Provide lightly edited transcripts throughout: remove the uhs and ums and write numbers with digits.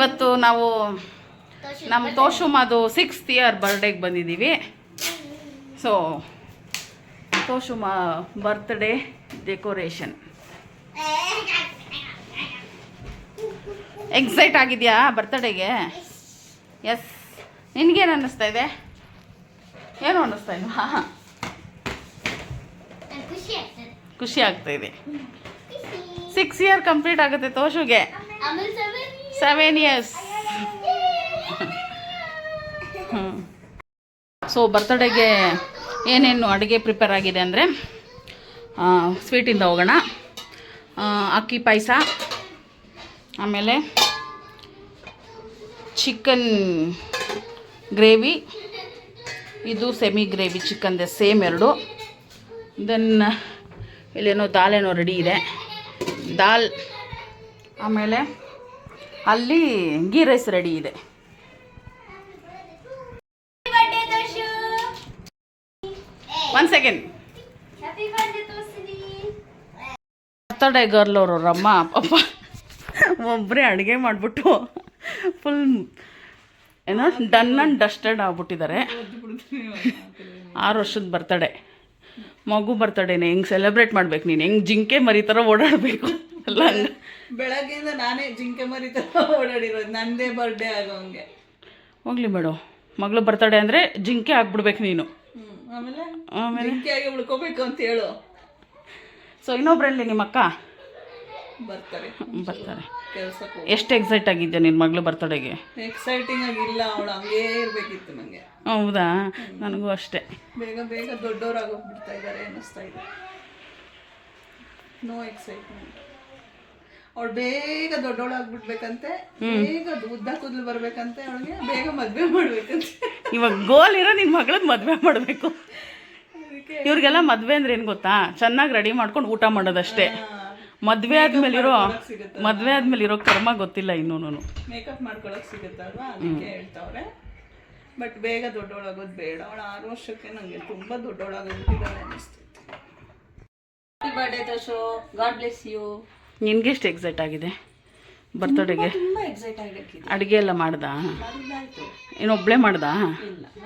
ಇವತ್ತು ನಾವು ನಮ್ಮ ತೋಷುಮದು 6th ಇಯರ್ ಬರ್ಡೇಗೆ ಬಂದಿದ್ದೀವಿ. ಸೊ ತೋಷುಮ ಬರ್ತ್ಡೇ ಡೆಕೋರೇಷನ್. ಎಕ್ಸೈಟ್ ಆಗಿದೆಯಾ ಬರ್ತ್ಡೇಗೆ? ಎಸ್. ನಿನಗೇನು ಅನ್ನಿಸ್ತಾ ಇದೆ? ಏನು ಅನ್ನಿಸ್ತಾ ಇಲ್ವಾ? ಖುಷಿ ಆಗ್ತಾ ಇದೆ. 6 ಇಯರ್ ಕಂಪ್ಲೀಟ್ ಆಗುತ್ತೆ ತೋಷುಗೆ. 7 ಇಯರ್ಸ್. ಸೊ ಬರ್ತ್ಡೇಗೆ ಏನೇನು ಅಡುಗೆ ಪ್ರಿಪೇರ್ ಆಗಿದೆ ಅಂದರೆ, ಸ್ವೀಟಿಂದ ಹೋಗೋಣ. ಅಕ್ಕಿ ಪಾಯಸ, ಆಮೇಲೆ ಚಿಕನ್ ಗ್ರೇವಿ, ಇದು ಸೆಮಿ ಗ್ರೇವಿ ಚಿಕನ್ದೆ ಸೇಮ್ ಎರಡು. ದೆನ್ ಇಲ್ಲೇನೋ ದಾಲೇನೋ ರೆಡಿ ಇದೆ, ದಾಲ್. ಆಮೇಲೆ ಅಲ್ಲಿ ಗೀ ರೈಸ್ ರೆಡಿ ಇದೆ. One second. ಬರ್ತಡೇ ಗರ್ಲ್ ಅವರು ರಮ್ಮ ಅಪ್ಪ ಒಬ್ಬರೇ ಅಡುಗೆ ಮಾಡಿಬಿಟ್ಟು ಫುಲ್ ಏನೋ ಡನ್ ಆ್ಯಂಡ್ ಡಸ್ಟೆಡ್ ಆಗ್ಬಿಟ್ಟಿದ್ದಾರೆ. 6 ವರ್ಷದ ಬರ್ತಡೇ, ಮಗು ಬರ್ತಡೇನೆ ಹೆಂಗೆ ಸೆಲೆಬ್ರೇಟ್ ಮಾಡ್ಬೇಕು ನೀನು? ಹೆಂಗೆ ಜಿಂಕೆ ಮರಿ ಥರ ಓಡಾಡಬೇಕು ಅಲ್ಲ? ಬೆಳಗ್ಗೆಯಿಂದ ನಾನೇ ಜಿಂಕೆ ಮರಿ ಥರ ಓಡಾಡಿರೋದು, ನನ್ನದೇ ಬರ್ಡೇ ಆಗೋಂಗೆ. ಹೋಗ್ಲಿ ಬೇಡ, ಮಗಳು ಬರ್ತಡೇ ಅಂದರೆ ಜಿಂಕೆ ಆಗ್ಬಿಡ್ಬೇಕು ನೀನು. ಆಮೇಲೆ ಜಿಂಕೆಯಾಗಿ ಉಳ್ಕೋಬೇಕು ಅಂತ ಹೇಳು. ಸೊ ಇನ್ನೊಬ್ರಲ್ಲಿ ನಿಮ್ಮ ಅಕ್ಕ ಬರ್ತಾರೆ. ಕೆಲಸಕ್ಕೆ ಎಷ್ಟು ಎಕ್ಸೈಟ್ ಆಗಿದ್ದೆ ನಿನ್ನ ಮಗಳು ಬರ್ತಡೇಗೆ? ಎಕ್ಸೈಟಿಂಗ್ ಆಗಿಲ್ಲ, ಅವಳು ಹಂಗೇ ಇರಬೇಕಿತ್ತು ನನಗೆ. ಹೌದಾ? ನನಗೂ ಅಷ್ಟೇ. ಬೇಗ ಬೇಗ ದೊಡ್ಡವರಾಗೋಗ್ಬಿಡ್ತಾ ಇದ್ದಾರೆ ಅನ್ನಿಸ್ತಾ ಇದೆ. No excitement. ಅವಳು ಬೇಗ ದೊಡ್ಡವಳಾಗ್ಬಿಡ್ಬೇಕಂತೆ, ಬೇಗ ಉದ್ದ ಕೂದಲು ಬರ್ಬೇಕಂತೆ, ಅವಳಿಗೆ ಬೇಗ ಮದುವೆ ಮಾಡ್ಬೇಕಂತೆ. ಇವಾಗ ಗೋಲ್ ಇರೋ ನಿನ್ನ ಮಗಳನ್ನ ಮದುವೆ ಮಾಡಬೇಕು. ಇವ್ರಿಗೆಲ್ಲ ಮದುವೆ ಅಂದ್ರೆ ಏನು ಗೊತ್ತಾ? ಚೆನ್ನಾಗಿ ರೆಡಿ ಮಾಡ್ಕೊಂಡು ಊಟ ಮಾಡೋದಷ್ಟೇ. ಮದುವೆ ಆದ್ಮೇಲೆ ಇರೋ ಕರ್ಮ ಗೊತ್ತಿಲ್ಲ ಇನ್ನೂನು. ಮೇಕಪ್ ಮಾಡ್ಕೊಳಕ್ ಸಿಗುತ್ತಲ್ವಾ, ಅದಕ್ಕೆ ಹೇಳ್ತಾವ್ರೆ. ಬಟ್ ಬೇಗ ದೊಡ್ಡವಳಾಗೋದು ಬೇಡ. ಅವಳು 6 ವರ್ಷಕ್ಕೆ ನನಗೆ ತುಂಬ ದೊಡ್ಡವಳಾಗೋಗ್ಬಿಟ್ಟಿದ್ದಾಳೆ ಅನ್ನಿಸ್ತೈತೆ. Happy birthday Toshu, God bless you. ನಿನ್ಗೆ ಎಷ್ಟು ಎಕ್ಸೈಟ್ ಆಗಿದೆ ಬರ್ತಡೇಗೆ? ತುಂಬ ಎಕ್ಸೈಟ್ ಆಗಿರ್ತಿದೆ. ಅಡುಗೆ ಎಲ್ಲ ಮಾಡ್ದಾ? ಇನ್ನೊಬ್ಳೆ ಮಾಡ್ದಾ?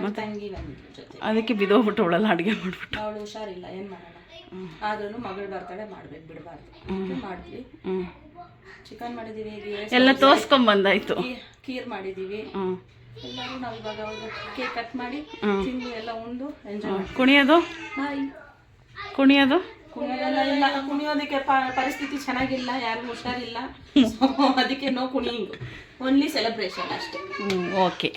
ಮತ್ತೆ ತಂಗಿ ಬಂದಿದ್ರು ಜೊತೆ, ಅದಕ್ಕೆ ಬಿದೋಗ್ಬಿಟ್ಟು ಅವಳೆಲ್ಲ ಅಡುಗೆ ಮಾಡ್ಬಿಟ್ಟು. ಅವಳು ಹುಷಾರಿಲ್ಲ, ಏನು ಮಾಡೋಣ. ಆದ್ರೂ ಮಗಳ ಬರ್ತಡೇ ಮಾಡ್ಬೇಕು, ಬಿಡಬಾರ್ದು. ಮಾಡಿದ್ವಿ, ಚಿಕನ್ ಮಾಡಿದೀವಿ, ಎಲ್ಲ ತೋರ್ಸ್ಕೊಂಬಂದಾಯ್ತು. ಖೀರ್ ಮಾಡಿದೀವಿ. ಎಲ್ಲರೂ ನಾವು ಇವಾಗ ಅವ್ರಿಗೆ ಕೇಕ್ ಕಟ್ ಮಾಡಿ ತಿಂದು ಎಲ್ಲ ಉಂಡು ಎಂಜಾಯ್. ಕುಣಿಯೋದು ಕುಣಿಯೋದೆಲ್ಲ ಇಲ್ಲ. ಕುಣಿಯೋದಕ್ಕೆ ಪರಿಸ್ಥಿತಿ ಚೆನ್ನಾಗಿಲ್ಲ, ಯಾರಿಗೂ ಹುಷಾರಿಲ್ಲ. ಅದಕ್ಕೆ ನೋ ಕುಣಿಯಿಂಗ್, ಓನ್ಲಿ ಸೆಲೆಬ್ರೇಷನ್ ಅಷ್ಟೇ. ಓಕೆ.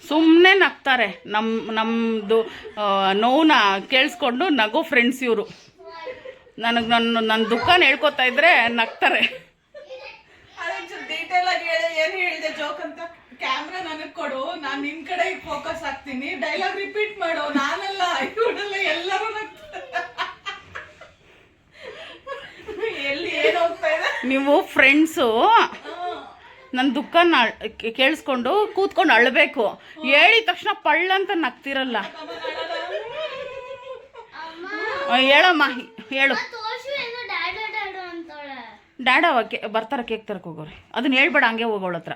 ಸುಮ್ಮನೆ ನಗ್ತಾರೆ. ನಮ್ಮದು ನೋವನ್ನ ಕೇಳಿಸ್ಕೊಂಡು ನಗೋ ಫ್ರೆಂಡ್ಸ್ ಇವರು. ನನಗೆ ನನ್ನ ದುಃಖನ ಹೇಳ್ಕೊತಾ ಇದ್ರೆ ನಗ್ತಾರೆ. ಡೀಟೇಲ್ ಆಗಿ ಏನು ಹೇಳಿದೆ ಜೋಕ್ ಅಂತ? ಕ್ಯಾಮ್ರಾ ನನಗೆ ಕೊಡು, ನಾನು ನಿನ್ನ ಕಡೆ ಫೋಕಸ್ ಆಗ್ತೀನಿ, ಡೈಲಾಗ್ ರಿಪೀಟ್ ಮಾಡು. ನಾನಲ್ಲ, ಇವಳೆಲ್ಲ ಎಲ್ಲರೂ ಎಲ್ಲಿ ಏನು ಹೋಗ್ತಾ ಇದೆ? ನೀವು ಫ್ರೆಂಡ್ಸು ನನ್ನ ದುಃಖನ ಕೇಳಿಸ್ಕೊಂಡು ಕೂತ್ಕೊಂಡು ಅಳಬೇಕು. ಹೇಳಿದ ತಕ್ಷಣ ಪಳ್ಳಂತ ನಗ್ತಿರಲ್ಲ. ಹೇಳಮ್ಮ, ಹೇಳು. ಡ್ಯಾಡ ಬರ್ತಾರ ಕೇಕ್ ತರಕ್ಕೆ ಹೋಗೋರಿ. ಅದನ್ನ ಹೇಳ್ಬೇಡ, ಹಂಗೆ ಹೋಗೋಳ ಹತ್ರ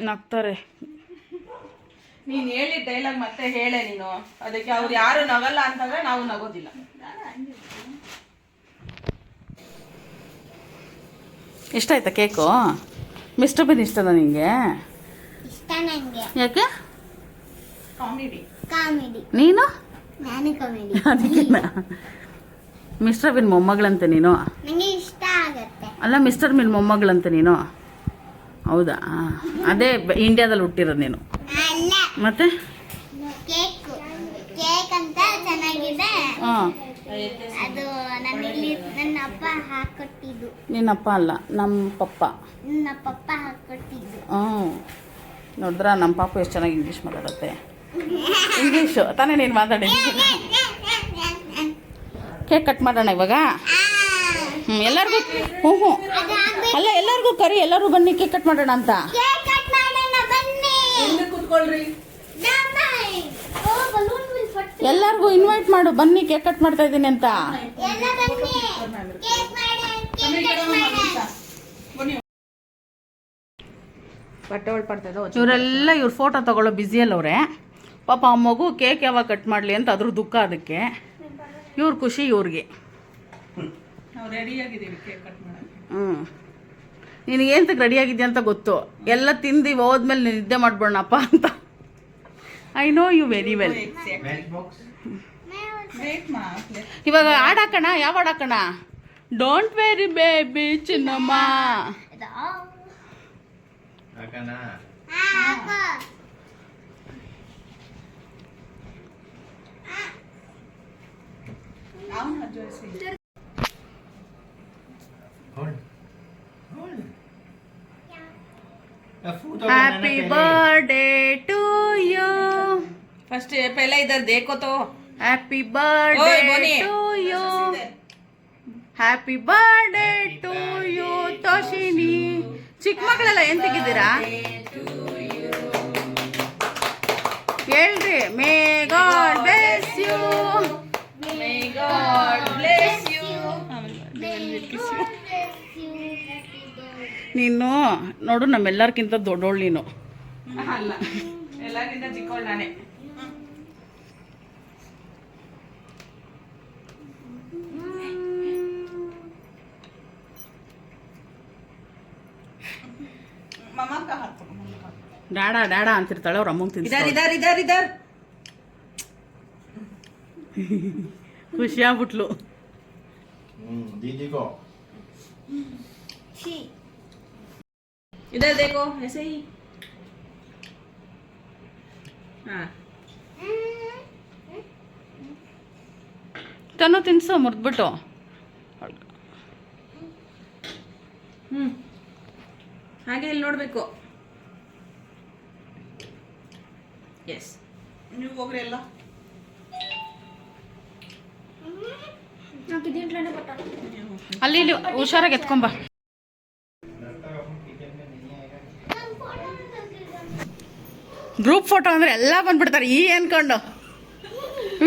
ನಗ್ತಾರೆ. ನೀನು ಹೇಳಿದ ಡೈಲಾಗ್ ಮತ್ತೆ ಹೇಳೆ ನೀನು. ಅದಕ್ಕೆ ಅವ್ರು ಯಾರು ನಗಲ್ಲ ಅಂತಂದ್ರೆ ನಾವು ನಗೋದಿಲ್ಲ. ಇಷ್ಟ ಆಯ್ತಾ ಕೇಕು? ಮಿಸ್ಟರ್ ಬಿನ್ ಇಷ್ಟದ ನಿಂಗೆ? ಯಾಕೆ? ಕಾಮಿಡಿ. ನೀನು? ಅದಕ್ಕಿನ್ನ ಮಿಸ್ಟರ್ ಬಿನ್ ಮೊಮ್ಮಗಳಂತೆ ನೀನು? ಅಲ್ಲ, ಮಿಸ್ಟರ್ ಬಿನ್ ಮೊಮ್ಮಗಳಂತೆ ನೀನು? ಹೌದಾ? ಅದೇ ಇಂಡಿಯಾದಲ್ಲಿ ಹುಟ್ಟಿರೋದು ನೀನು? ಮತ್ತೆ ಹಾಂ, ನಿನ್ನಪ್ಪ ಅಲ್ಲ, ನಮ್ಮ ಪಪ್ಪ. ನೋಡಿದ್ರ ನಮ್ಮ ಪಾಪ ಎಷ್ಟು ಚೆನ್ನಾಗಿ ಇಂಗ್ಲೀಷ್ ಮಾತಾಡುತ್ತೆ. ಇಂಗ್ಲೀಷು ತಾನೇ ನೀನು ಮಾತಾಡಿ. ಕೇಕ್ ಕಟ್ ಮಾಡೋಣ ಇವಾಗ. ಎಲ್ಲರಿಗೂ ಹ್ಞೂ ಅಲ್ಲ, ಎಲ್ಲರಿಗೂ ಕರಿ, ಎಲ್ಲರೂ ಬನ್ನಿ ಕೇಕ್ ಕಟ್ ಮಾಡೋಣ ಅಂತ. ಕೂತ್ಕೊಳ್ರಿ. ಎಲ್ಲರಿಗೂ ಇನ್ವೈಟ್ ಮಾಡು, ಬನ್ನಿ ಕೇಕ್ ಕಟ್ ಮಾಡ್ತಾ ಇದ್ದೀನಿ ಅಂತ. ಇವರೆಲ್ಲ ಇವ್ರ ಫೋಟೋ ತಗೊಳ್ಳೋ ಬ್ಯುಸಿಯಲ್ಲವ್ರೆ. ಪಾಪ ಆ ಮಗು ಕೇಕ್ ಯಾವಾಗ ಕಟ್ ಮಾಡಲಿ ಅಂತ ಅದ್ರ ದುಃಖ ಅದಕ್ಕೆ. ಇವ್ರ ಖುಷಿ ಇವ್ರಿಗೆ. ನಿನಗೇಂತಕ್ಕೆ ರೆಡಿಯಾಗಿದ್ಯಾ ಅಂತ ಗೊತ್ತು. ಎಲ್ಲ ತಿಂದು ಹೋದ್ಮೇಲೆ ನಿದ್ದೆ ಮಾಡ್ಬೋಣಪ್ಪ ಅಂತ. I know you very well. ಇವಾಗ ಹಾಡು ಹಾಕೋಣ. ಯಾವ ಹಾಡು ಹಾಕೋಣ? ಡೋಂಟ್ ವೆರಿ ಬೇಬಿ ಚಿನ್ನಮ್ಮ. Happy birthday to you. First पहले इधर देखो तो. Happy birthday to you. Happy birthday to you Toshini. ಚಿಕ್ಕ ಮಕ್ಕಳೆಲ್ಲ ಏನ್ ತೆಗಿದ್ದೀರಾ ಹೇಳ್ರಿ. May God bless you. May God bless you. ನೀನು ನೋಡು ನಮ್ಮೆಲ್ಲರ್ಕಿಂತ ದೊಡ್ಡೋಳು ನೀನು. ಅಲ್ಲ, ಎಲ್ಲರಿಗಿಂತ ಚಿಕ್ಕವಳು ನಾನೇ. मम्मा का हाथ पकड़ो. ಡಾಡಾ ಡಾಡಾ ಅಂತಿರ್ತಾಳೆ. ಅವ್ರ ಅಮ್ಮಂಗೆ इधर ತಿನ್ನಿಸ್ತಾಳೆ. इधर इधर इधर. ಖುಷಿ ಆಗ್ಬಿಟ್ಲು. दीदी को इधर देखो ऐसे ही. हाँ ತನು ತಿನ್ಸು ಮುರಿದ್ಬಿಟ್ಟು. ಹಾಗೆ ಇಲ್ಲಿ ನೋಡಬೇಕು. ಎಸ್, ನೀವು ಹೋಗ್ರಿ ಎಲ್ಲ. ಅಲ್ಲಿ ಇಲ್ಲಿ ಹುಷಾರಾಗಿ ಎತ್ಕೊಂಬ. ಗ್ರೂಪ್ ಫೋಟೋ ಅಂದ್ರೆ ಎಲ್ಲ ಬಂದ್ಬಿಡ್ತಾರೆ ಈ ಅನ್ಕೊಂಡು.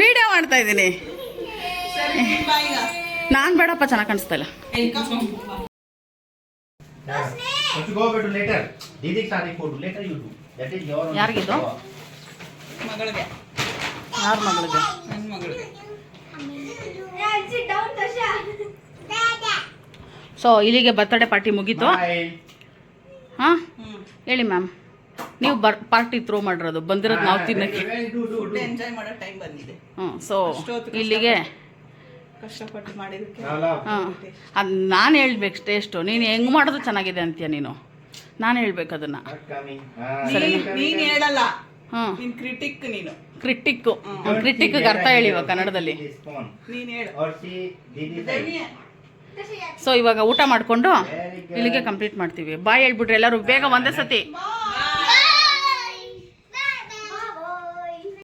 ವಿಡಿಯೋ ಮಾಡ್ತಾ ಇದ್ದೀನಿ ನಾನು. ಬೇಡಪ್ಪ, ಚೆನ್ನಾಗಿ ಕಾಣಿಸ್ತಾ ಇಲ್ಲ. go to later. दीदी के साथ एक photo later you do. That is your. ಯಾರಿಗಿದು? ಮಗಳಿಗೆ. ಯಾರ ಮಗಳಿಗೆ? ನನ್ನ ಮಗಳಿಗೆ. ಸೊ ಇಲ್ಲಿಗೆ ಬರ್ತಡೇ ಪಾರ್ಟಿ ಮುಗೀತು. ಹಾಂ ಹೇಳಿ ಮ್ಯಾಮ್. ನೀವು ಪಾರ್ಟಿ ಥ್ರೋ ಮಾಡಿರೋದು, ಬಂದಿರೋದು ನಾವು ತಿನ್ನಕ್ಕೆ. ಎಂಜಾಯ್ ಮಾಡೋ ಟೈಮ್ ಬಂದಿದೆ. ಸೊ ಇಲ್ಲಿಗೆ ಕಷ್ಟಪಟ್ಟು ಮಾಡಿದಕ್ಕೆ. ಹಾಂ, ಅದು ನಾನು ಹೇಳ್ಬೇಕು ಟೇಸ್ಟು. ನೀನು ಹೆಂಗೆ ಮಾಡೋದು ಚೆನ್ನಾಗಿದೆ ಅಂತೀಯ ನೀನು. ನಾನು ಹೇಳ್ಬೇಕು ಅದನ್ನು. ನೀನ್ ಹೇಳಲ್ಲ, ಹಾಂ, ನೀನ್ ಕ್ರಿಟಿಕ್. ನೀನು ಕ್ರಿಟಿಕ್ಕು. ಕ್ರಿಟಿಕ್ಗೆ ಅರ್ಥ ಹೇಳಿವ ಕನ್ನಡದಲ್ಲಿ. ನೀನ್ ಹೇಳು. ಸೊ ಇವಾಗ ಊಟ ಮಾಡಿಕೊಂಡು ಇಲ್ಲಿಗೆ ಕಂಪ್ಲೀಟ್ ಮಾಡ್ತೀವಿ. ಬಾಯ್ ಹೇಳ್ಬಿಟ್ರಿ ಎಲ್ಲರೂ ಬೇಗ ಒಂದೇ ಸತಿ.